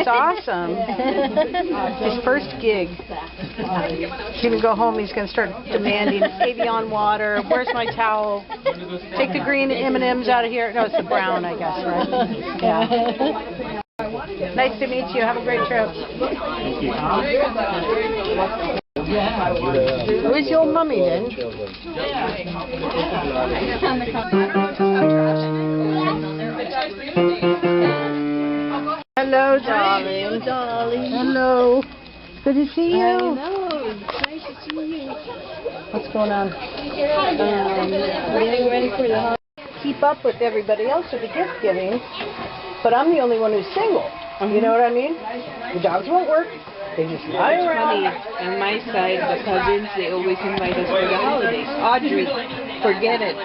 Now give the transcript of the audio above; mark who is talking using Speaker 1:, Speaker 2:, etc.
Speaker 1: awesome. His first gig. He's going to go home. He's going to start demanding Evian water. Where's my towel? Take the green M&Ms out of here. No, it's the brown, I guess, right? Yeah. Nice to meet you. Have a great trip. Where's your mummy then? Hello, darling.
Speaker 2: Darling.
Speaker 1: Hello. Good to see you.
Speaker 2: I know. It's nice to see you.
Speaker 1: What's going on?
Speaker 2: Getting ready for the holiday.
Speaker 1: Keep up with everybody else with the gift giving, but I'm the only one who's single. You know what I mean? The dogs won't work. They just lie around.
Speaker 2: On my side, the cousins, they always invite us for the holidays. Audrey, forget it.